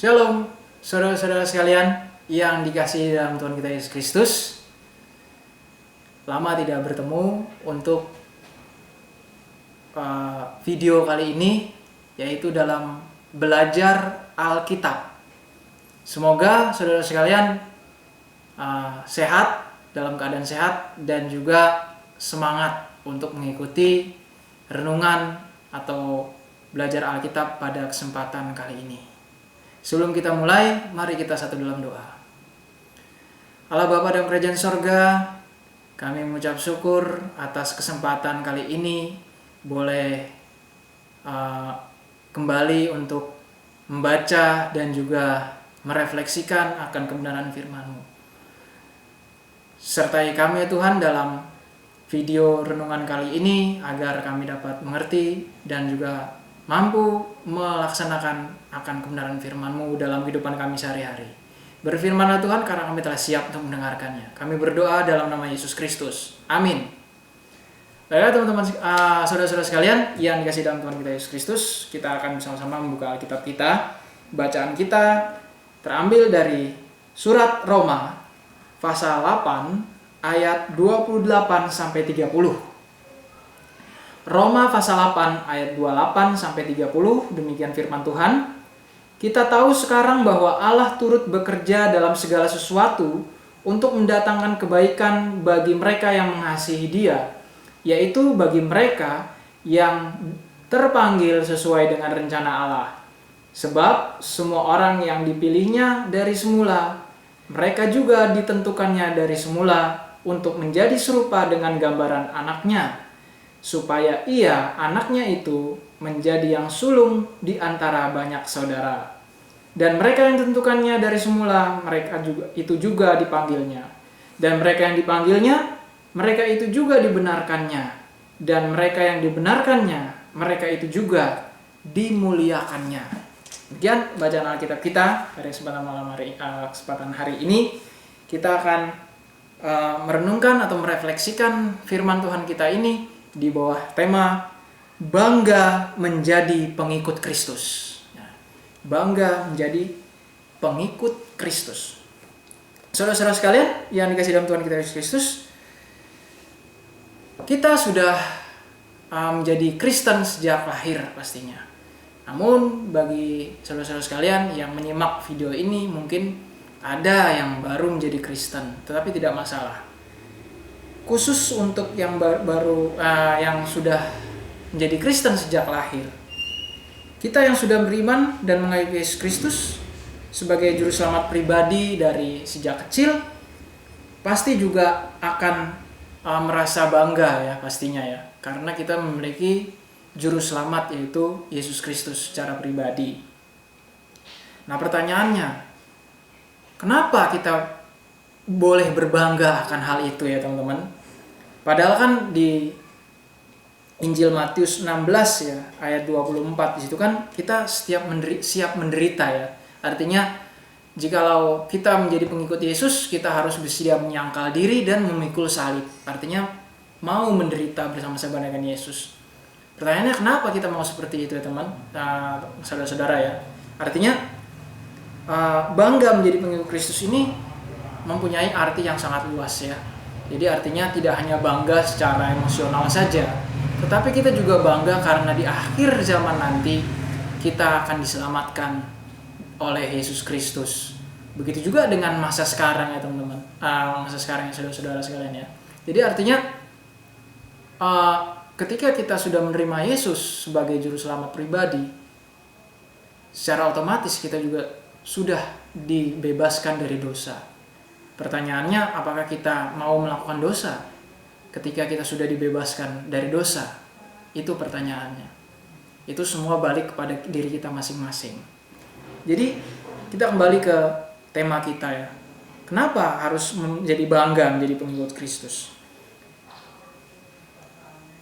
Shalom, saudara-saudara sekalian yang dikasihi dalam Tuhan kita Yesus Kristus. Lama tidak bertemu untuk video kali ini, yaitu dalam belajar Alkitab. Semoga saudara sekalian sehat, dalam keadaan sehat, dan juga semangat untuk mengikuti renungan atau belajar Alkitab pada kesempatan kali ini. Sebelum kita mulai, mari kita satu dalam doa. Allah Bapa dalam kerajaan sorga, kami mengucap syukur atas kesempatan kali ini boleh kembali untuk membaca dan juga merefleksikan akan kebenaran firman-Mu. Sertai kami ya Tuhan dalam video renungan kali ini agar kami dapat mengerti dan juga mampu melaksanakan akan kebenaran firman-Mu dalam kehidupan kami sehari-hari. Berfirman-Lah Tuhan karena kami telah siap untuk mendengarkannya. Kami berdoa dalam nama Yesus Kristus. Amin. Baiklah teman-teman, saudara-saudara sekalian yang dikasihi dalam Tuhan kita Yesus Kristus, kita akan bersama-sama membuka Alkitab kita. Bacaan kita terambil dari surat Roma pasal 8 ayat 28 sampai 30. Roma pasal 8 ayat 28 sampai 30, demikian firman Tuhan. Kita tahu sekarang bahwa Allah turut bekerja dalam segala sesuatu untuk mendatangkan kebaikan bagi mereka yang mengasihi Dia, yaitu bagi mereka yang terpanggil sesuai dengan rencana Allah. Sebab semua orang yang dipilihnya dari semula, mereka juga ditentukannya dari semula untuk menjadi serupa dengan gambaran anaknya, supaya ia, anaknya itu, menjadi yang sulung di antara banyak saudara. Dan mereka yang ditentukannya dari semula, mereka juga dipanggilnya. Dan mereka yang dipanggilnya, mereka itu juga dibenarkannya. Dan mereka yang dibenarkannya, mereka itu juga dimuliakannya. Demikian bacaan Alkitab kita pada kesempatan hari ini. Kita akan merenungkan atau merefleksikan firman Tuhan kita ini di bawah tema bangga menjadi pengikut Kristus. Bangga menjadi pengikut Kristus. Saudara-saudara sekalian yang dikasihi dalam Tuhan kita Yesus Kristus, kita sudah menjadi Kristen sejak lahir pastinya. Namun bagi saudara-saudara sekalian yang menyimak video ini, mungkin ada yang baru menjadi Kristen, tetapi tidak masalah. Khusus untuk yang baru yang sudah menjadi Kristen sejak lahir, kita yang sudah beriman dan mengasihi Yesus Kristus sebagai juru selamat pribadi dari sejak kecil, pasti juga akan merasa bangga ya pastinya ya, karena kita memiliki juru selamat yaitu Yesus Kristus secara pribadi. Nah pertanyaannya, kenapa kita boleh berbangga akan hal itu ya teman-teman? Padahal kan di Injil Matius 16 ya ayat 24 di situ kan kita siap menderita ya. Artinya jikalau kita menjadi pengikut Yesus, kita harus bersedia menyangkal diri dan memikul salib. Artinya mau menderita bersama-sama dengan Yesus. Pertanyaannya kenapa kita mau seperti itu ya teman, saudara-saudara ya. Artinya bangga menjadi pengikut Kristus ini mempunyai arti yang sangat luas ya. Jadi artinya tidak hanya bangga secara emosional saja, tetapi kita juga bangga karena di akhir zaman nanti kita akan diselamatkan oleh Yesus Kristus. Begitu juga dengan masa sekarang ya teman-teman, masa sekarang ya saudara-saudara sekalian ya. Jadi artinya ketika kita sudah menerima Yesus sebagai juru selamat pribadi, secara otomatis kita juga sudah dibebaskan dari dosa. Pertanyaannya, apakah kita mau melakukan dosa ketika kita sudah dibebaskan dari dosa? Itu pertanyaannya. Itu semua balik kepada diri kita masing-masing. Jadi kita kembali ke tema kita ya. Kenapa harus menjadi bangga menjadi pengikut Kristus?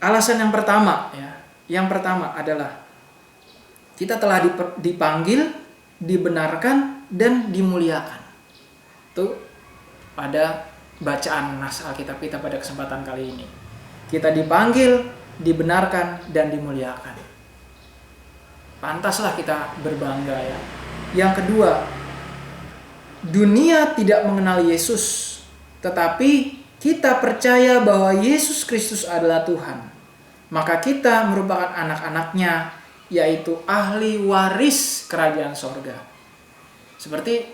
Alasan yang pertama ya, yang pertama adalah kita telah dipanggil, dibenarkan, dan dimuliakan. Itu pada bacaan nas Alkitab kita pada kesempatan kali ini. Kita dipanggil, dibenarkan, dan dimuliakan. Pantaslah kita berbangga ya. Yang kedua, dunia tidak mengenal Yesus, tetapi kita percaya bahwa Yesus Kristus adalah Tuhan. Maka kita merupakan anak-anaknya, yaitu ahli waris kerajaan sorga. Seperti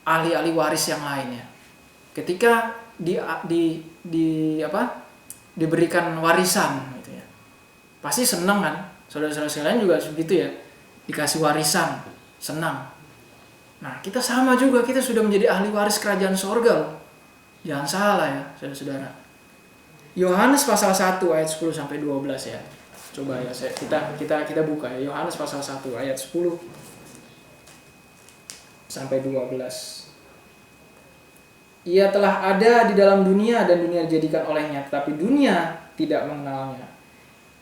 ahli-ahli waris yang lainnya. Ketika diberikan warisan gitu ya. Pasti senang kan? Saudara-saudara sekalian juga begitu ya. Dikasih warisan, senang. Nah, kita sama juga, kita sudah menjadi ahli waris kerajaan sorga loh. Jangan salah ya, saudara-saudara. Yohanes pasal 1 ayat 10 sampai 12 ya. Coba ya, kita buka ya. Yohanes pasal 1 ayat 10 sampai 12. Ia telah ada di dalam dunia dan dunia dijadikan olehnya, tetapi dunia tidak mengenalnya.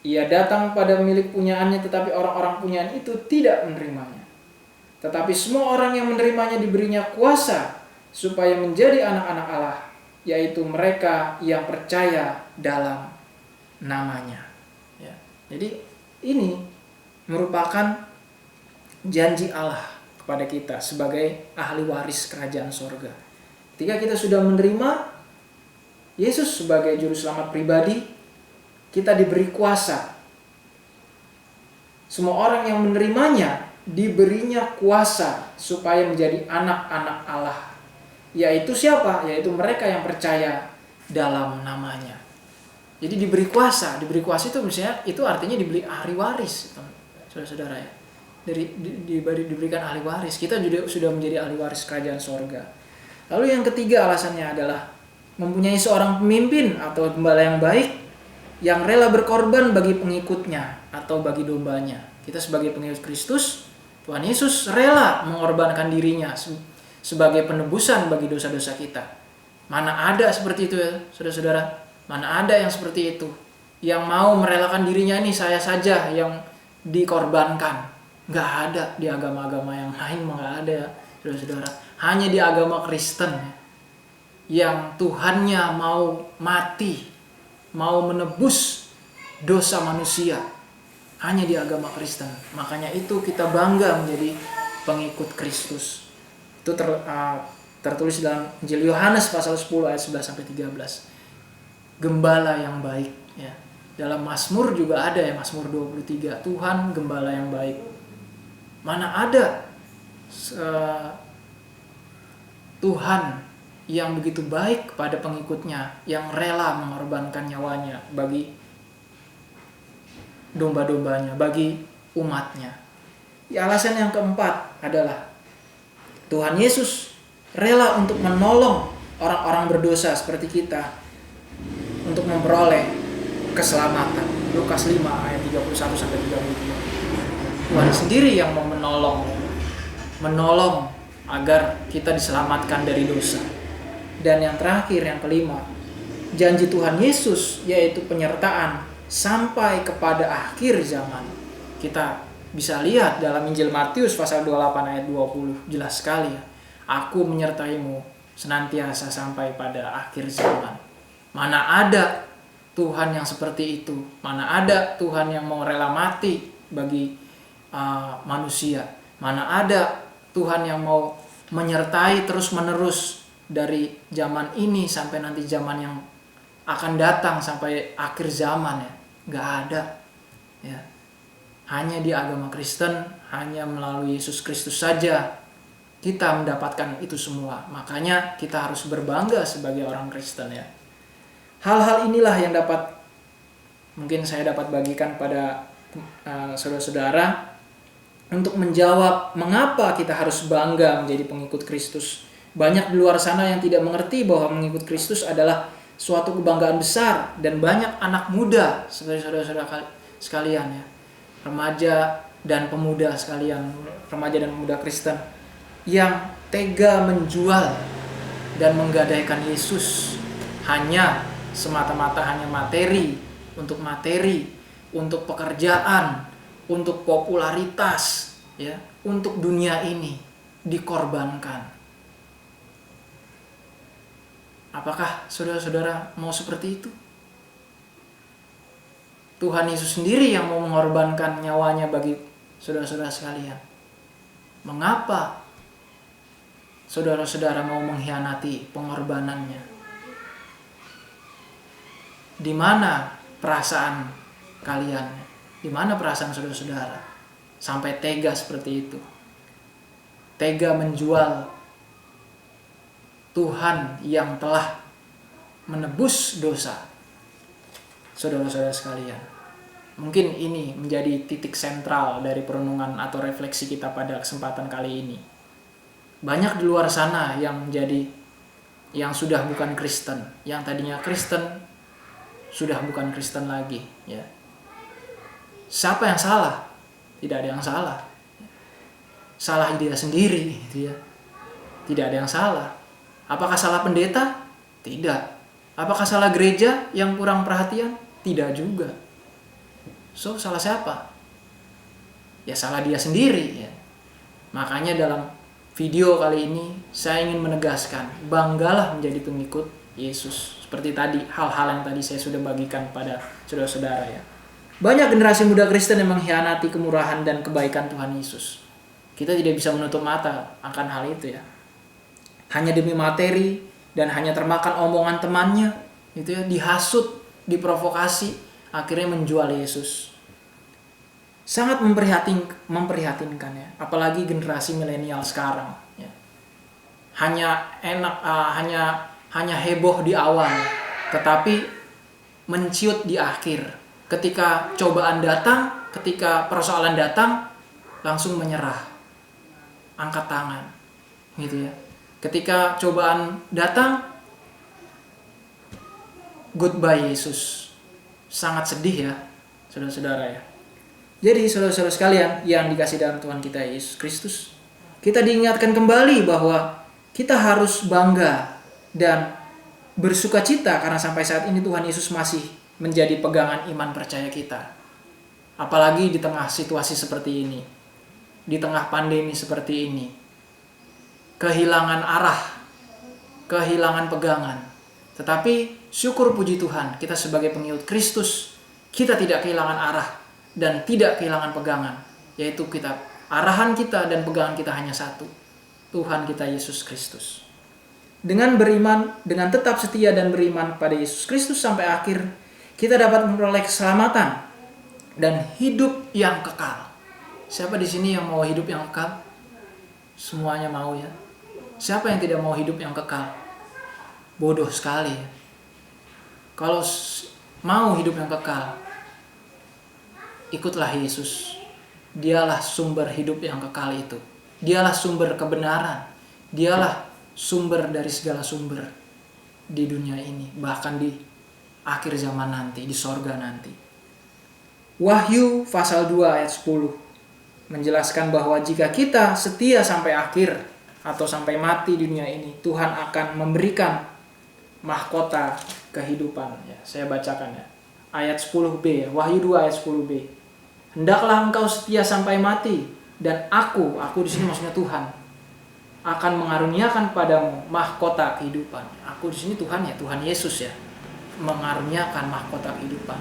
Ia datang pada milik punyaannya, tetapi orang-orang punyaan itu tidak menerimanya. Tetapi semua orang yang menerimanya diberinya kuasa supaya menjadi anak-anak Allah, yaitu mereka yang percaya dalam namanya. Ya. Jadi ini merupakan janji Allah kepada kita sebagai ahli waris kerajaan sorga. Ketika kita sudah menerima Yesus sebagai juru selamat pribadi, kita diberi kuasa. Semua orang yang menerimanya diberinya kuasa supaya menjadi anak-anak Allah. Yaitu siapa? Yaitu mereka yang percaya dalam namanya. Jadi diberi kuasa. Diberi kuasa itu misalnya itu artinya diberi ahli waris, saudara-saudara ya. Diberikan ahli waris. Kita juga sudah menjadi ahli waris kerajaan sorga. Lalu yang ketiga alasannya adalah mempunyai seorang pemimpin atau gembala yang baik yang rela berkorban bagi pengikutnya atau bagi dombanya. Kita sebagai pengikut Kristus, Tuhan Yesus rela mengorbankan dirinya sebagai penebusan bagi dosa-dosa kita. Mana ada seperti itu ya, saudara-saudara? Mana ada yang seperti itu? Yang mau merelakan dirinya ini saya saja yang dikorbankan. Nggak ada di agama-agama yang lain, nggak ada ya, saudara-saudara. Hanya di agama Kristen yang Tuhannya mau mati, mau menebus dosa manusia. Hanya di agama Kristen. Makanya itu kita bangga menjadi pengikut Kristus. Itu tertulis dalam Injil Yohanes pasal 10 ayat 11 sampai 13. Gembala yang baik ya. Dalam Mazmur juga ada ya, Mazmur 23, Tuhan gembala yang baik. Mana ada Tuhan yang begitu baik kepada pengikutnya, yang rela mengorbankan nyawanya bagi domba-dombanya, bagi umatnya. Alasan yang keempat adalah Tuhan Yesus rela untuk menolong orang-orang berdosa seperti kita untuk memperoleh keselamatan. Lukas 5 ayat 31 sampai 32. Tuhan sendiri yang mau menolong agar kita diselamatkan dari dosa. Dan yang terakhir, yang kelima, janji Tuhan Yesus yaitu penyertaan sampai kepada akhir zaman. Kita bisa lihat dalam Injil Matius pasal 28 ayat 20, jelas sekali ya. Aku menyertaimu senantiasa sampai pada akhir zaman. Mana ada Tuhan yang seperti itu? Mana ada Tuhan yang mau rela mati bagi manusia? Mana ada Tuhan yang mau menyertai terus-menerus dari zaman ini sampai nanti zaman yang akan datang sampai akhir zaman ya? Gak ada ya. Hanya di agama Kristen, hanya melalui Yesus Kristus saja kita mendapatkan itu semua. Makanya kita harus berbangga sebagai orang Kristen ya. Hal-hal inilah yang mungkin saya dapat bagikan pada saudara-saudara untuk menjawab mengapa kita harus bangga menjadi pengikut Kristus. Banyak di luar sana yang tidak mengerti bahwa mengikut Kristus adalah suatu kebanggaan besar, dan banyak anak muda seperti saudara-saudara sekalian ya, remaja dan pemuda sekalian, remaja dan pemuda Kristen yang tega menjual dan menggadaikan Yesus hanya semata-mata hanya materi, untuk pekerjaan, untuk popularitas, ya, untuk dunia ini dikorbankan. Apakah saudara-saudara mau seperti itu? Tuhan Yesus sendiri yang mau mengorbankan nyawanya bagi saudara-saudara sekalian. Mengapa saudara-saudara mau mengkhianati pengorbanannya? Di mana perasaan kalian? Di mana perasaan saudara-saudara? Sampai tega seperti itu. Tega menjual Tuhan yang telah menebus dosa saudara-saudara sekalian. Mungkin ini menjadi titik sentral dari perenungan atau refleksi kita pada kesempatan kali ini. Banyak di luar sana yang sudah bukan Kristen, yang tadinya Kristen sudah bukan Kristen lagi, ya. Siapa yang salah? Tidak ada yang salah. Salah dia sendiri, gitu ya. Tidak ada yang salah. Apakah salah pendeta? Tidak. Apakah salah gereja yang kurang perhatian? Tidak juga. So, salah siapa? Ya salah dia sendiri, ya. Makanya dalam video kali ini saya ingin menegaskan, banggalah menjadi pengikut Yesus. Seperti tadi, hal-hal yang tadi saya sudah bagikan pada saudara-saudara, ya. Banyak generasi muda Kristen yang mengkhianati kemurahan dan kebaikan Tuhan Yesus. Kita tidak bisa menutup mata akan hal itu, ya. Hanya demi materi dan hanya termakan omongan temannya, gitu ya, dihasut, diprovokasi, akhirnya menjual Yesus. Sangat memprihatinkan, ya. Apalagi generasi milenial sekarang, ya. Hanya heboh di awal, tetapi menciut di akhir. Ketika cobaan datang, ketika persoalan datang, langsung menyerah, angkat tangan, gitu ya. Ketika cobaan datang, goodbye Yesus. Sangat sedih, ya, saudara-saudara, ya. Jadi saudara-saudara sekalian yang dikasih dalam Tuhan kita Yesus Kristus, kita diingatkan kembali bahwa kita harus bangga dan bersukacita karena sampai saat ini Tuhan Yesus masih menjadi pegangan iman percaya kita. Apalagi di tengah situasi seperti ini, di tengah pandemi seperti ini, kehilangan arah, kehilangan pegangan. Tetapi syukur puji Tuhan, kita sebagai pengikut Kristus, kita tidak kehilangan arah dan tidak kehilangan pegangan, yaitu arahan kita dan pegangan kita hanya satu, Tuhan kita Yesus Kristus. Dengan beriman, dengan tetap setia dan beriman pada Yesus Kristus sampai akhir, kita dapat memperoleh keselamatan dan hidup yang kekal. Siapa di sini yang mau hidup yang kekal? Semuanya mau, ya. Siapa yang tidak mau hidup yang kekal? Bodoh sekali, ya. Kalau mau hidup yang kekal, ikutlah Yesus. Dialah sumber hidup yang kekal itu. Dialah sumber kebenaran. Dialah sumber dari segala sumber di dunia ini, bahkan di akhir zaman nanti, di sorga nanti. Wahyu pasal 2 ayat 10 menjelaskan bahwa jika kita setia sampai akhir atau sampai mati di dunia ini, Tuhan akan memberikan mahkota kehidupan, ya. Saya bacakan, ya. Ayat 10b, ya. Wahyu 2 ayat 10b. Hendaklah engkau setia sampai mati, dan aku di sini maksudnya Tuhan, akan mengaruniakan padamu mahkota kehidupan. Aku di sini Tuhan, ya, Tuhan Yesus, ya, mengaruniakan mahkota kehidupan.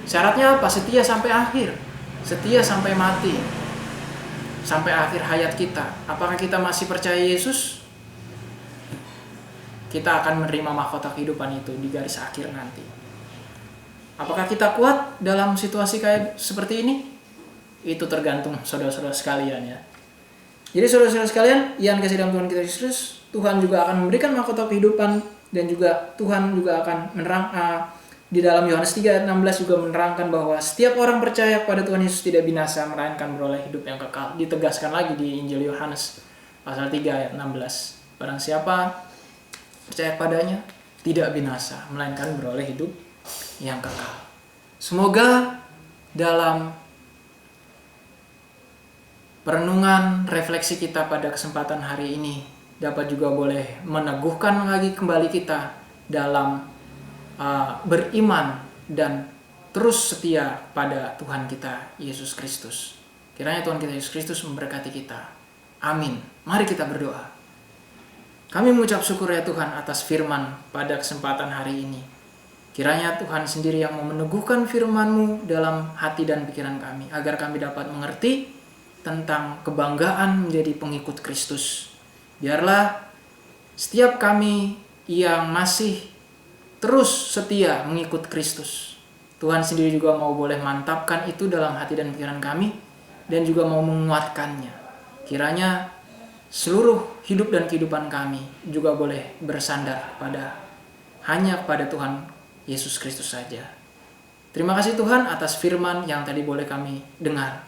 Syaratnya apa? Setia sampai akhir, setia sampai mati, sampai akhir hayat kita. Apakah kita masih percaya Yesus? Kita akan menerima mahkota kehidupan itu di garis akhir nanti. Apakah kita kuat dalam situasi kayak seperti ini? Itu tergantung saudara-saudara sekalian, ya. Jadi saudara-saudara sekalian yang kasih dalam Tuhan kita Yesus, Tuhan juga akan memberikan mahkota kehidupan, dan juga Tuhan juga akan di dalam Yohanes 3 ayat 16 juga menerangkan bahwa setiap orang percaya kepada Tuhan Yesus tidak binasa, melainkan beroleh hidup yang kekal. Ditegaskan lagi di Injil Yohanes pasal 3 ayat 16. Barang siapa percaya padanya tidak binasa, melainkan beroleh hidup yang kekal. Semoga dalam perenungan refleksi kita pada kesempatan hari ini dapat juga boleh meneguhkan lagi kembali kita dalam beriman dan terus setia pada Tuhan kita Yesus Kristus. Kiranya Tuhan kita Yesus Kristus memberkati kita. Amin. Mari kita berdoa. Kami mengucap syukur ya Tuhan atas firman pada kesempatan hari ini. Kiranya Tuhan sendiri yang mau meneguhkan firman-Mu dalam hati dan pikiran kami, agar kami dapat mengerti tentang kebanggaan menjadi pengikut Kristus. Biarlah setiap kami yang masih terus setia mengikut Kristus, Tuhan sendiri juga mau boleh mantapkan itu dalam hati dan pikiran kami, dan juga mau menguatkannya. Kiranya seluruh hidup dan kehidupan kami juga boleh bersandar hanya pada Tuhan Yesus Kristus saja. Terima kasih Tuhan atas firman yang tadi boleh kami dengar.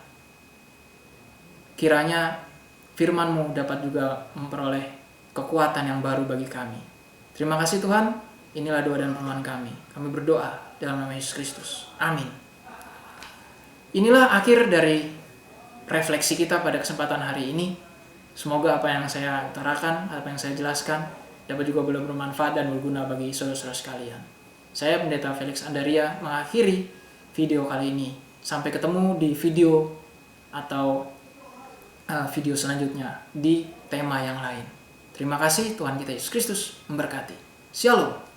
Kiranya firman-Mu dapat juga memperoleh kekuatan yang baru bagi kami. Terima kasih Tuhan. Inilah doa dan permohonan kami. Kami berdoa dalam nama Yesus Kristus. Amin. Inilah akhir dari refleksi kita pada kesempatan hari ini. Semoga apa yang saya utarakan, apa yang saya jelaskan dapat juga boleh bermanfaat dan berguna bagi saudara-saudara sekalian. Saya Pendeta Felix Andaria mengakhiri video kali ini. Sampai ketemu di video atau video selanjutnya di tema yang lain. Terima kasih, Tuhan kita Yesus Kristus memberkati. Shalom.